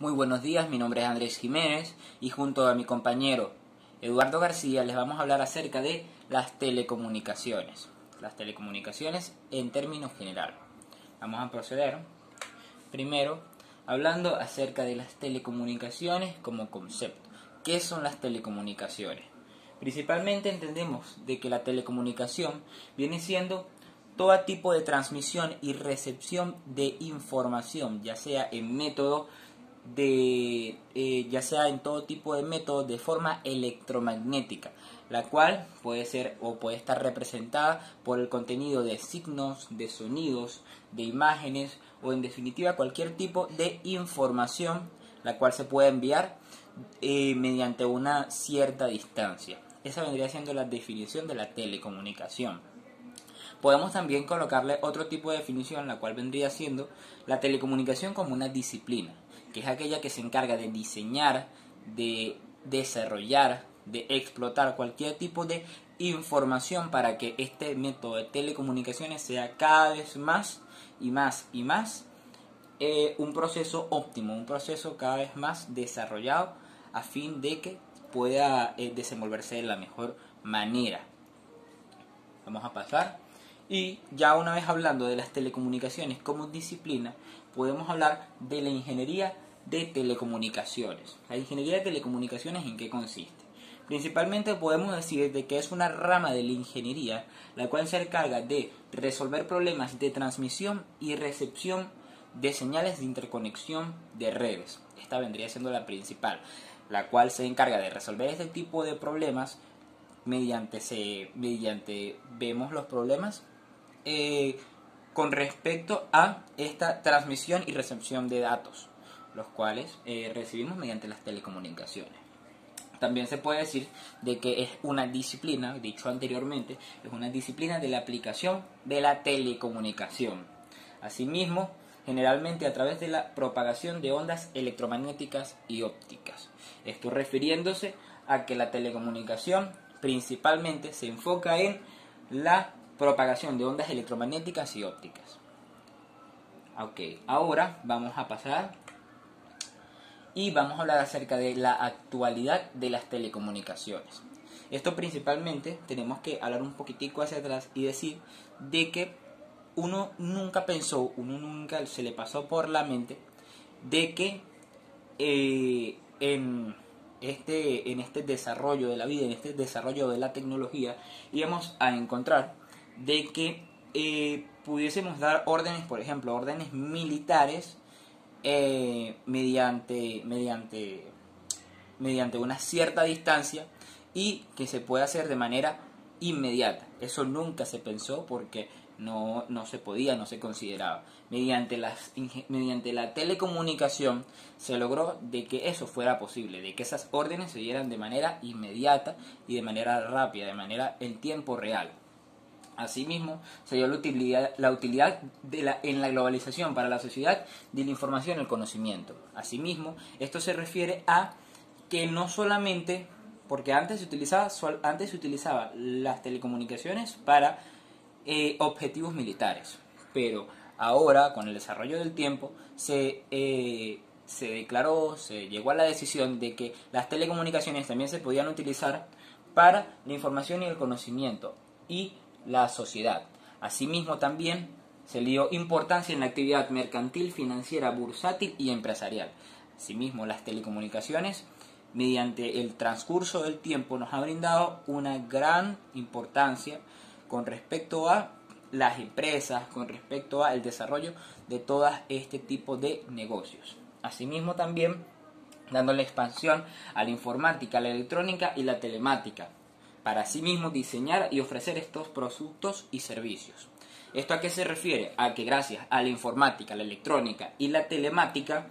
Muy buenos días, mi nombre es Andrés Jiménez y junto a mi compañero Eduardo García les vamos a hablar acerca de las telecomunicaciones. Las telecomunicaciones en términos generales. Vamos a proceder primero hablando acerca de las telecomunicaciones como concepto. ¿Qué son las telecomunicaciones? Principalmente entendemos de que la telecomunicación viene siendo todo tipo de transmisión y recepción de información, ya sea en método ya sea en todo tipo de métodos de forma electromagnética, la cual puede ser o puede estar representada por el contenido de signos, de sonidos, de imágenes o en definitiva cualquier tipo de información la cual se puede enviar mediante una cierta distancia. Esa vendría siendo la definición de la telecomunicación. Podemos también colocarle otro tipo de definición, la cual vendría siendo la telecomunicación como una disciplina, que es aquella que se encarga de diseñar, de desarrollar, de explotar cualquier tipo de información para que este método de telecomunicaciones sea cada vez más y más y más un proceso óptimo, un proceso cada vez más desarrollado a fin de que pueda desenvolverse de la mejor manera. Vamos a pasar. Y ya una vez hablando de las telecomunicaciones como disciplina, podemos hablar de la ingeniería de telecomunicaciones. La ingeniería de telecomunicaciones, ¿en qué consiste? Principalmente podemos decir de que es una rama de la ingeniería la cual se encarga de resolver problemas de transmisión y recepción de señales de interconexión de redes. Esta vendría siendo la principal, la cual se encarga de resolver este tipo de problemas mediante vemos los problemas con respecto a esta transmisión y recepción de datos, los cuales recibimos mediante las telecomunicaciones. También se puede decir de que es una disciplina, dicho anteriormente, es una disciplina de la aplicación de la telecomunicación. Asimismo, generalmente a través de la propagación de ondas electromagnéticas y ópticas. Esto refiriéndose a que la telecomunicación principalmente se enfoca en la propagación de ondas electromagnéticas y ópticas. Ok, ahora vamos a pasar y vamos a hablar acerca de la actualidad de las telecomunicaciones. Esto principalmente tenemos que hablar un poquitico hacia atrás y decir de que uno nunca se le pasó por la mente de que en este desarrollo de la vida, en este desarrollo de la tecnología, íbamos a encontrar de que pudiésemos dar órdenes, por ejemplo, órdenes militares mediante una cierta distancia y que se pueda hacer de manera inmediata. Eso nunca se pensó porque no se podía, no se consideraba. Mediante la telecomunicación se logró de que eso fuera posible, de que esas órdenes se dieran de manera inmediata y de manera rápida, de manera en tiempo real. Asimismo, se dio la utilidad en la globalización para la sociedad de la información y el conocimiento. Asimismo, esto se refiere a que no solamente, porque antes se utilizaba las telecomunicaciones para objetivos militares, pero ahora, con el desarrollo del tiempo, se llegó a la decisión de que las telecomunicaciones también se podían utilizar para la información y el conocimiento y la sociedad. Asimismo, también se le dio importancia en la actividad mercantil, financiera, bursátil y empresarial. Asimismo, las telecomunicaciones, mediante el transcurso del tiempo, nos ha brindado una gran importancia con respecto a las empresas, con respecto al desarrollo de todo este tipo de negocios. Asimismo, también dándole expansión a la informática, a la electrónica y la telemática, para asimismo diseñar y ofrecer estos productos y servicios. ¿Esto a qué se refiere? A que gracias a la informática, la electrónica y la telemática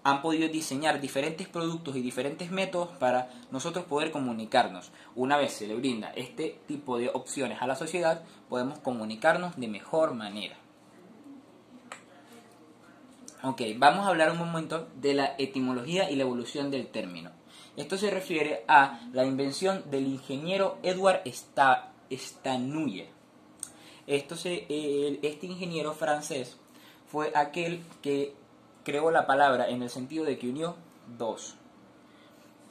han podido diseñar diferentes productos y diferentes métodos para nosotros poder comunicarnos. Una vez se le brinda este tipo de opciones a la sociedad, podemos comunicarnos de mejor manera. Ok, vamos a hablar un momento de la etimología y la evolución del término. Esto se refiere a la invención del ingeniero Edward Stannouillet. Este ingeniero francés fue aquel que creó la palabra en el sentido de que unió dos.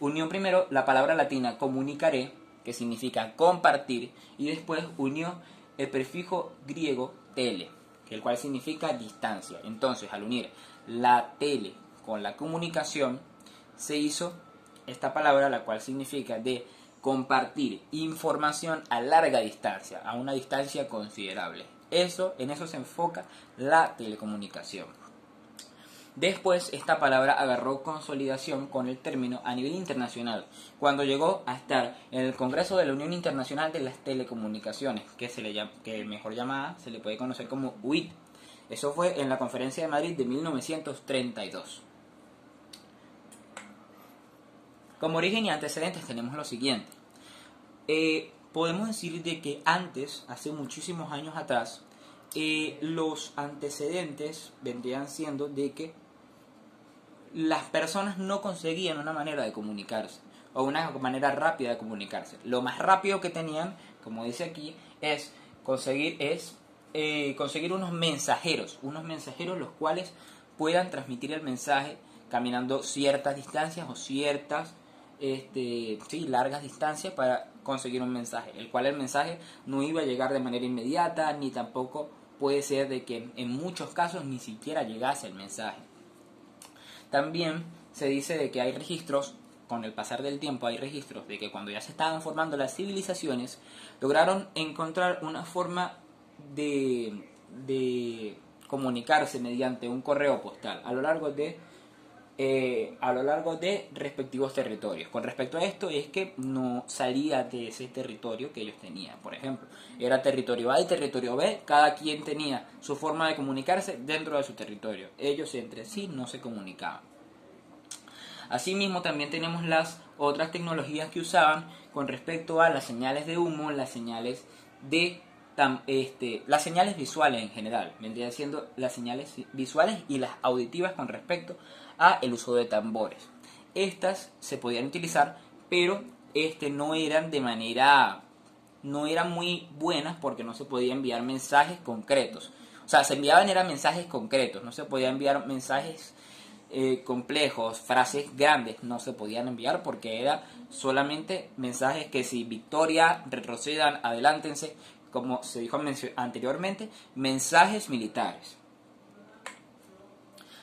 Unió primero la palabra latina comunicare, que significa compartir, y después unió el prefijo griego tele, el cual significa distancia. Entonces, al unir la tele con la comunicación, se hizo esta palabra, la cual significa de compartir información a larga distancia, a una distancia considerable. En eso se enfoca la telecomunicación. Después, esta palabra agarró consolidación con el término a nivel internacional, cuando llegó a estar en el Congreso de la Unión Internacional de las Telecomunicaciones, que mejor llamada se le puede conocer como UIT. Eso fue en la Conferencia de Madrid de 1932. Como origen y antecedentes tenemos lo siguiente. Podemos decir de que antes, hace muchísimos años atrás, los antecedentes vendrían siendo de que las personas no conseguían una manera de comunicarse o una manera rápida de comunicarse. Lo más rápido que tenían, como dice aquí, es conseguir unos mensajeros los cuales puedan transmitir el mensaje caminando ciertas distancias o ciertas largas distancias para conseguir un mensaje, el cual el mensaje no iba a llegar de manera inmediata, ni tampoco puede ser de que en muchos casos ni siquiera llegase el mensaje. También se dice de que hay registros, con el pasar del tiempo hay registros de que cuando ya se estaban formando las civilizaciones, lograron encontrar una forma de comunicarse mediante un correo postal a lo largo de respectivos territorios. Con respecto a esto es que no salía de ese territorio que ellos tenían. Por ejemplo, era territorio A y territorio B, cada quien tenía su forma de comunicarse dentro de su territorio. Ellos entre sí no se comunicaban. Asimismo, también tenemos las otras tecnologías que usaban con respecto a las señales de humo, las señales visuales en general, vendría siendo las señales visuales y las auditivas con respecto a el uso de tambores. Estas se podían utilizar, pero no eran muy buenas porque no se podía enviar mensajes concretos. O sea, se enviaban mensajes concretos, no se podía enviar mensajes complejos, frases grandes, no se podían enviar porque era solamente mensajes que si victoria, retrocedan, adelántense, como se dijo anteriormente, mensajes militares.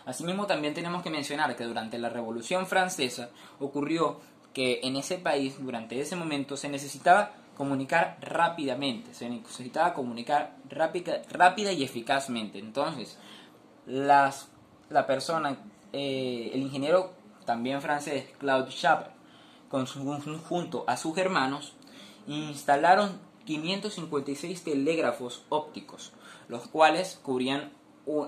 Asimismo, también tenemos que mencionar que durante la Revolución Francesa ocurrió que en ese país, durante ese momento, se necesitaba comunicar rápidamente, se necesitaba comunicar rápida y eficazmente. Entonces, la persona, el ingeniero también francés, Claude Chappe, junto a sus hermanos, instalaron 556 telégrafos ópticos, los cuales cubrían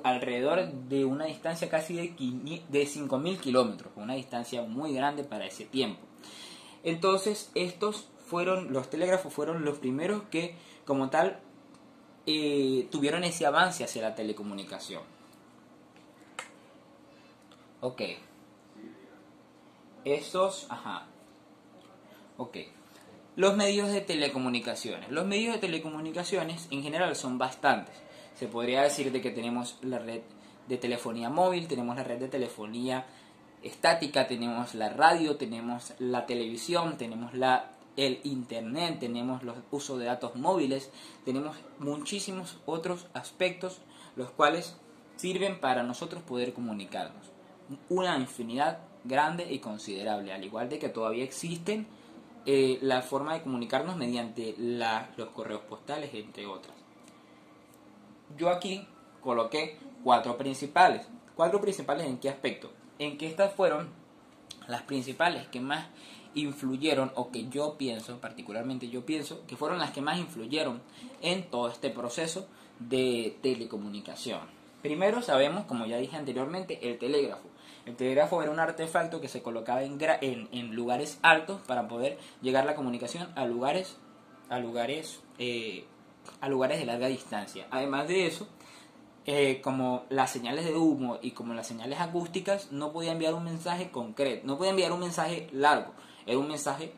alrededor de una distancia casi de 5.000 kilómetros, una distancia muy grande para ese tiempo. Entonces, los telégrafos fueron los primeros que, como tal, tuvieron ese avance hacia la telecomunicación. Ok. Los medios de telecomunicaciones. Los medios de telecomunicaciones en general son bastantes. Se podría decir de que tenemos la red de telefonía móvil, tenemos la red de telefonía estática, tenemos la radio, tenemos la televisión, tenemos el internet, tenemos los usos de datos móviles, tenemos muchísimos otros aspectos los cuales sirven para nosotros poder comunicarnos. Una infinidad grande y considerable, al igual de que todavía existen la forma de comunicarnos mediante los correos postales, entre otras. Yo aquí coloqué cuatro principales. ¿Cuatro principales en qué aspecto? En que estas fueron las principales que más influyeron, o que particularmente yo pienso, que fueron las que más influyeron en todo este proceso de telecomunicación. Primero sabemos, como ya dije anteriormente, el telégrafo. El telégrafo era un artefacto que se colocaba en lugares altos para poder llegar la comunicación a lugares de larga distancia. Además de eso, como las señales de humo y como las señales acústicas, no podía enviar un mensaje concreto, no podía enviar un mensaje largo, era un mensaje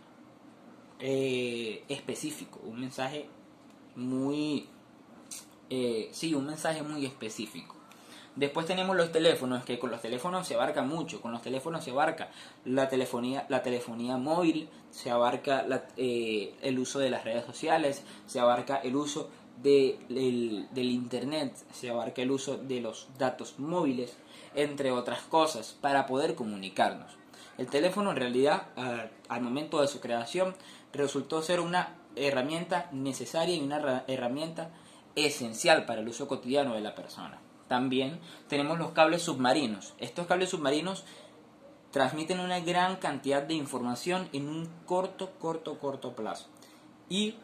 específico, un mensaje muy específico. Después tenemos los teléfonos, que con los teléfonos se abarca mucho. Con los teléfonos se abarca la telefonía móvil, se abarca el uso de las redes sociales, se abarca el uso del internet, se abarca el uso de los datos móviles, entre otras cosas, para poder comunicarnos. El teléfono en realidad, al momento de su creación, resultó ser una herramienta necesaria y una herramienta esencial para el uso cotidiano de la persona. También tenemos los cables submarinos. Estos cables submarinos transmiten una gran cantidad de información en un corto plazo. Y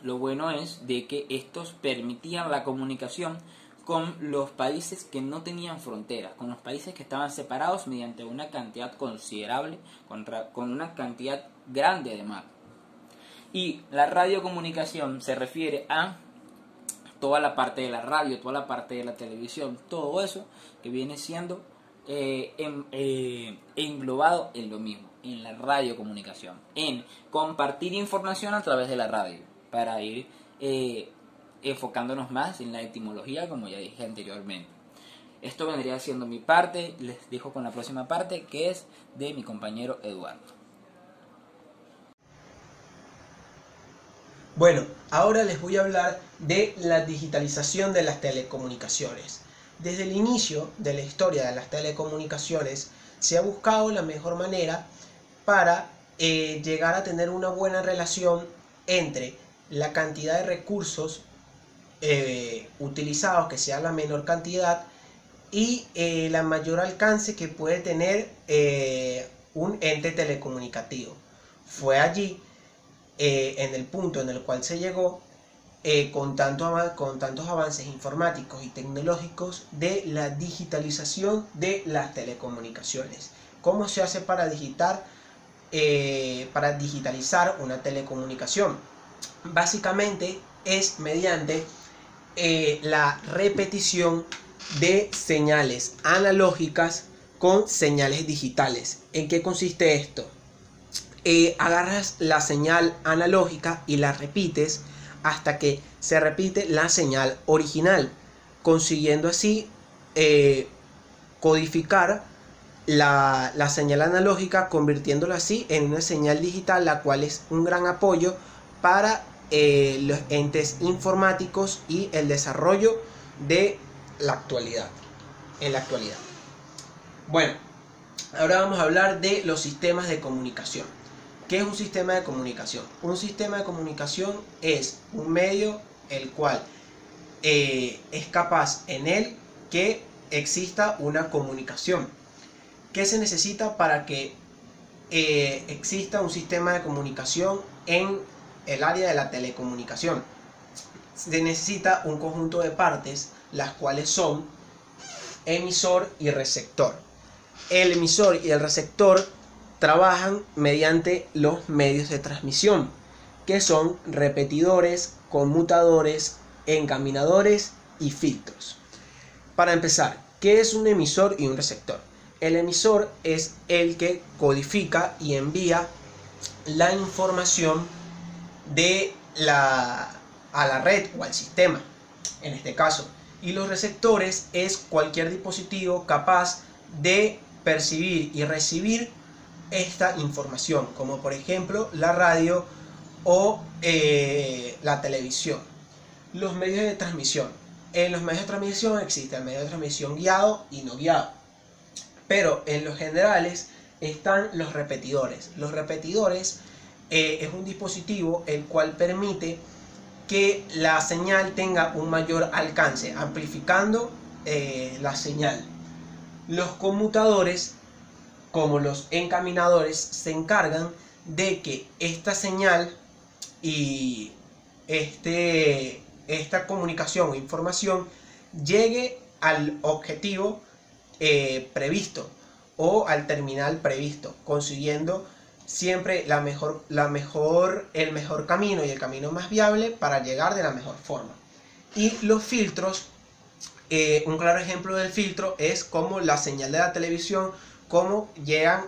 lo bueno es de que estos permitían la comunicación con los países que no tenían fronteras, con los países que estaban separados mediante una cantidad considerable, con una cantidad grande de mar. Y la radiocomunicación se refiere a toda la parte de la radio, toda la parte de la televisión, todo eso que viene siendo englobado en lo mismo, en la radiocomunicación, en compartir información a través de la radio, para ir enfocándonos más en la etimología, como ya dije anteriormente. Esto vendría siendo mi parte. Les dejo con la próxima parte, que es de mi compañero Eduardo. Bueno, ahora les voy a hablar de la digitalización de las telecomunicaciones. Desde el inicio de la historia de las telecomunicaciones se ha buscado la mejor manera para llegar a tener una buena relación entre la cantidad de recursos utilizados, que sea la menor cantidad, y la mayor alcance que puede tener un ente telecomunicativo. Fue allí en el punto en el cual se llegó con tantos avances informáticos y tecnológicos de la digitalización de las telecomunicaciones. ¿Cómo se hace para digitalizar una telecomunicación? Básicamente es mediante la repetición de señales analógicas con señales digitales. ¿En qué consiste esto? Agarras la señal analógica y la repites hasta que se repite la señal original, consiguiendo así codificar la señal analógica, convirtiéndola así en una señal digital, la cual es un gran apoyo para los entes informáticos y el desarrollo de la actualidad. Bueno, ahora vamos a hablar de los sistemas de comunicación. ¿Qué es un sistema de comunicación? Un sistema de comunicación es un medio el cual es capaz en él que exista una comunicación. ¿Qué se necesita para que exista un sistema de comunicación en el área de la telecomunicación? Se necesita un conjunto de partes, las cuales son emisor y receptor. El emisor y el receptor trabajan mediante los medios de transmisión, que son repetidores, conmutadores, encaminadores y filtros. Para empezar, ¿qué es un emisor y un receptor? El emisor es el que codifica y envía la información a la red o al sistema, en este caso. Y los receptores es cualquier dispositivo capaz de percibir y recibir esta información, como por ejemplo la radio o la televisión. Los medios de transmisión. En los medios de transmisión existe el medio de transmisión guiado y no guiado, pero en los generales están los repetidores. Los repetidores es un dispositivo el cual permite que la señal tenga un mayor alcance, amplificando la señal. Los conmutadores, como los encaminadores, se encargan de que esta señal y esta comunicación o información llegue al objetivo previsto o al terminal previsto, consiguiendo siempre el mejor camino y el camino más viable para llegar de la mejor forma. Y los filtros, un claro ejemplo del filtro es como la señal de la televisión, cómo llegan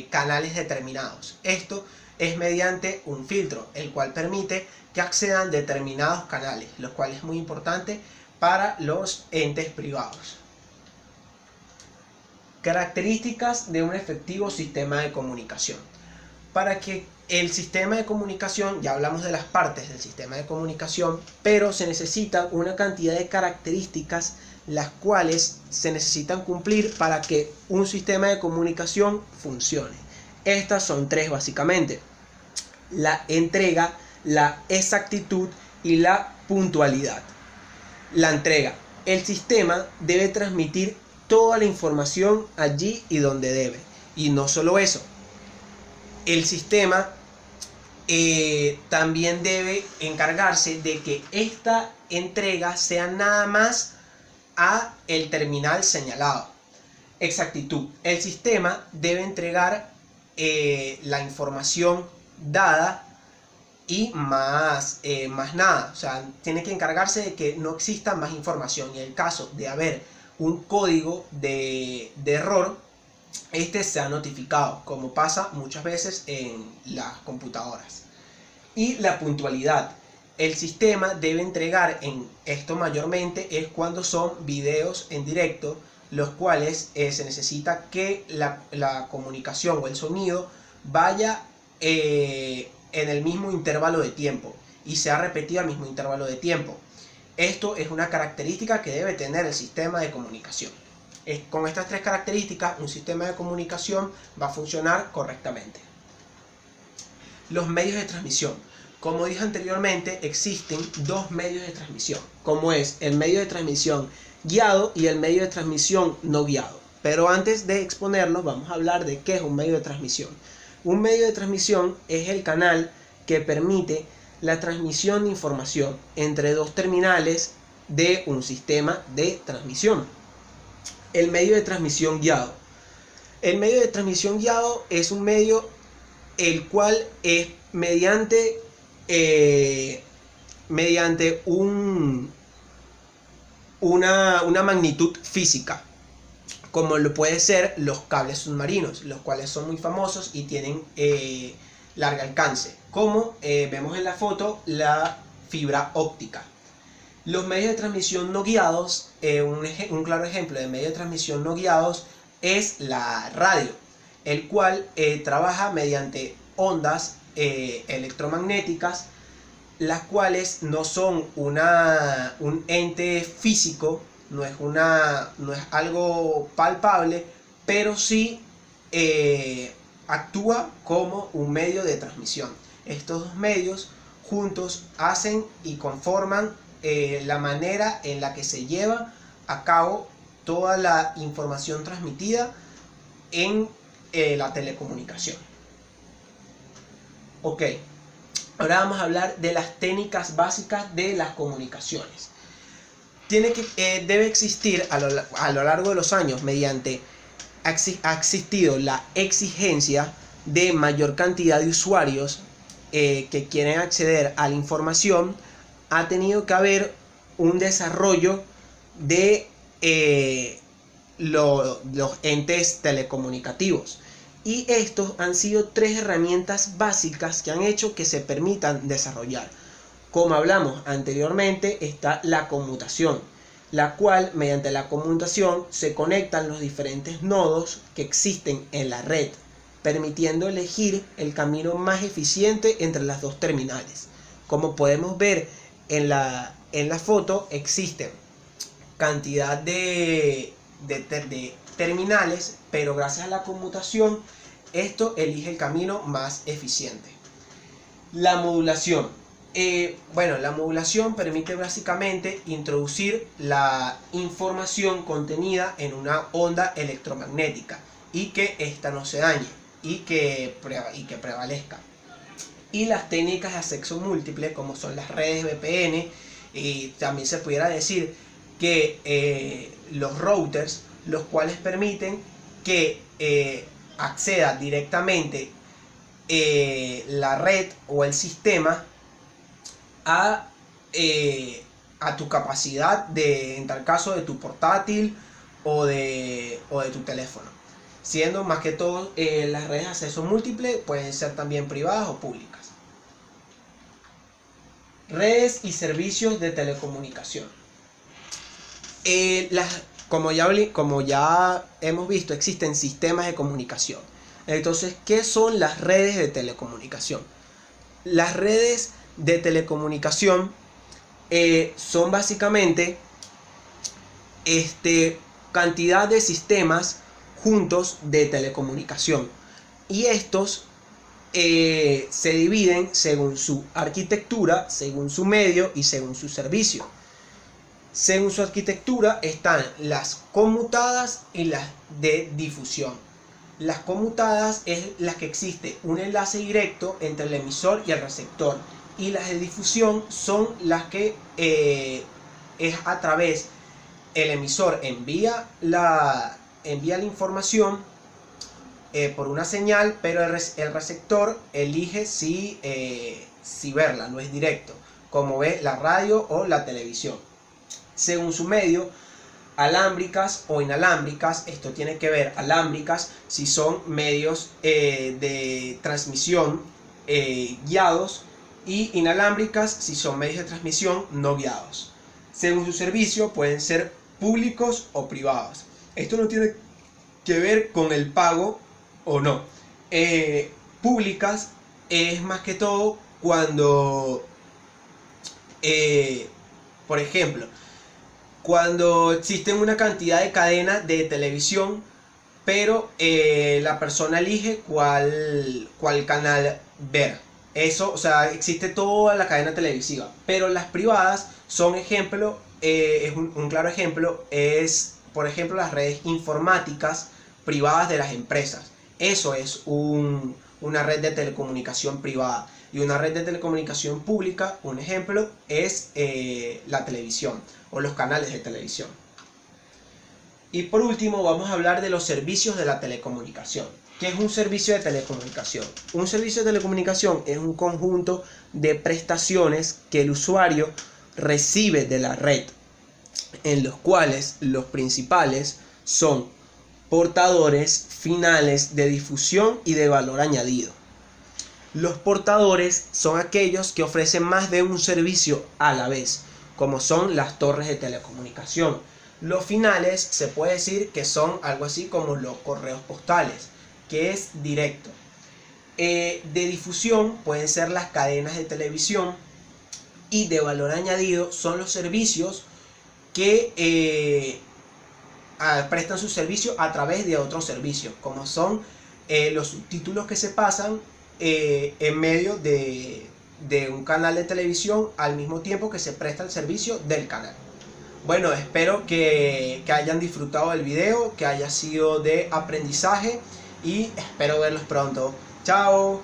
canales determinados. Esto es mediante un filtro, el cual permite que accedan determinados canales, lo cual es muy importante para los entes privados. Características de un efectivo sistema de comunicación. Para que el sistema de comunicación, ya hablamos de las partes del sistema de comunicación, pero se necesita una cantidad de características las cuales se necesitan cumplir para que un sistema de comunicación funcione. Estas son tres básicamente: la entrega, la exactitud y la puntualidad. La entrega. El sistema debe transmitir toda la información allí y donde debe. Y no solo eso, el sistema también debe encargarse de que esta entrega sea nada más a el terminal señalado. Exactitud. El sistema debe entregar la información dada y más nada. O sea, tiene que encargarse de que no exista más información. Y en el caso de haber un código de error, este se ha notificado, como pasa muchas veces en las computadoras. Y la puntualidad. El sistema debe entregar, en esto mayormente es cuando son videos en directo, los cuales se necesita que la comunicación o el sonido vaya en el mismo intervalo de tiempo y sea repetido al mismo intervalo de tiempo. Esto es una característica que debe tener el sistema de comunicación. Con estas tres características, un sistema de comunicación va a funcionar correctamente. Los medios de transmisión. Como dije anteriormente, existen dos medios de transmisión, como es el medio de transmisión guiado y el medio de transmisión no guiado. Pero antes de exponernos, vamos a hablar de qué es un medio de transmisión. Un medio de transmisión es el canal que permite la transmisión de información entre dos terminales de un sistema de transmisión. El medio de transmisión guiado. El medio de transmisión guiado es un medio el cual es mediante una magnitud física, como lo puede ser los cables submarinos, los cuales son muy famosos y tienen largo alcance, como vemos en la foto, la fibra óptica. Los medios de transmisión no guiados, un claro ejemplo de medio de transmisión no guiados es la radio, el cual trabaja mediante ondas electromagnéticas, las cuales no son un ente físico, no es algo palpable, pero sí actúa como un medio de transmisión. Estos dos medios juntos hacen y conforman la manera en la que se lleva a cabo toda la información transmitida en la telecomunicación. Ok, ahora vamos a hablar de las técnicas básicas de las comunicaciones. Debe existir a lo largo de los años, ha existido la exigencia de mayor cantidad de usuarios que quieren acceder a la información. Ha tenido que haber un desarrollo de los entes telecomunicativos. Y estos han sido tres herramientas básicas que han hecho que se permitan desarrollar. Como hablamos anteriormente, está la conmutación, la cual mediante la conmutación se conectan los diferentes nodos que existen en la red, permitiendo elegir el camino más eficiente entre las dos terminales. Como podemos ver en la foto, existen cantidad de terminales, pero gracias a la conmutación esto elige el camino más eficiente. La modulación. La modulación permite básicamente introducir la información contenida en una onda electromagnética y que ésta no se dañe y que prevalezca. Y las técnicas de acceso múltiple, como son las redes VPN, y también se pudiera decir que los routers, los cuales permiten que acceda directamente la red o el sistema a tu capacidad en tal caso de tu portátil o de tu teléfono, siendo más que todo las redes de acceso múltiple pueden ser también privadas o públicas. Redes y servicios de telecomunicación. como ya hemos visto, existen sistemas de comunicación. Entonces, ¿qué son las redes de telecomunicación? Las redes de telecomunicación son básicamente cantidad de sistemas juntos de telecomunicación. Y estos se dividen según su arquitectura, según su medio y según su servicio. Según su arquitectura están las conmutadas y las de difusión. Las conmutadas es las que existe un enlace directo entre el emisor y el receptor. Y las de difusión son las que es a través, el emisor envía la información por una señal, pero el receptor elige si verla, no es directo, como ve la radio o la televisión. Según su medio, alámbricas o inalámbricas, esto tiene que ver, alámbricas si son medios de transmisión guiados, y inalámbricas si son medios de transmisión no guiados. Según su servicio pueden ser públicos o privados. Esto no tiene que ver con el pago o no. Públicas es más que todo cuando, por ejemplo, cuando existen una cantidad de cadenas de televisión, pero la persona elige cuál canal ver. Eso, o sea, existe toda la cadena televisiva. Pero las privadas son ejemplo, un claro ejemplo es, por ejemplo, las redes informáticas privadas de las empresas. Eso es una red de telecomunicación privada. Y una red de telecomunicación pública, un ejemplo, es la televisión o los canales de televisión. Y por último vamos a hablar de los servicios de la telecomunicación. ¿Qué es un servicio de telecomunicación? Un servicio de telecomunicación es un conjunto de prestaciones que el usuario recibe de la red, en los cuales los principales son portadores finales de difusión y de valor añadido. Los portadores son aquellos que ofrecen más de un servicio a la vez, como son las torres de telecomunicación. Los finales se puede decir que son algo así como los correos postales, que es directo. De difusión pueden ser las cadenas de televisión, y de valor añadido son los servicios que prestan su servicio a través de otros servicios, como son los subtítulos que se pasan en medio de un canal de televisión al mismo tiempo que se presta el servicio del canal. Bueno, espero que hayan disfrutado del video, que haya sido de aprendizaje y espero verlos pronto. ¡Chao!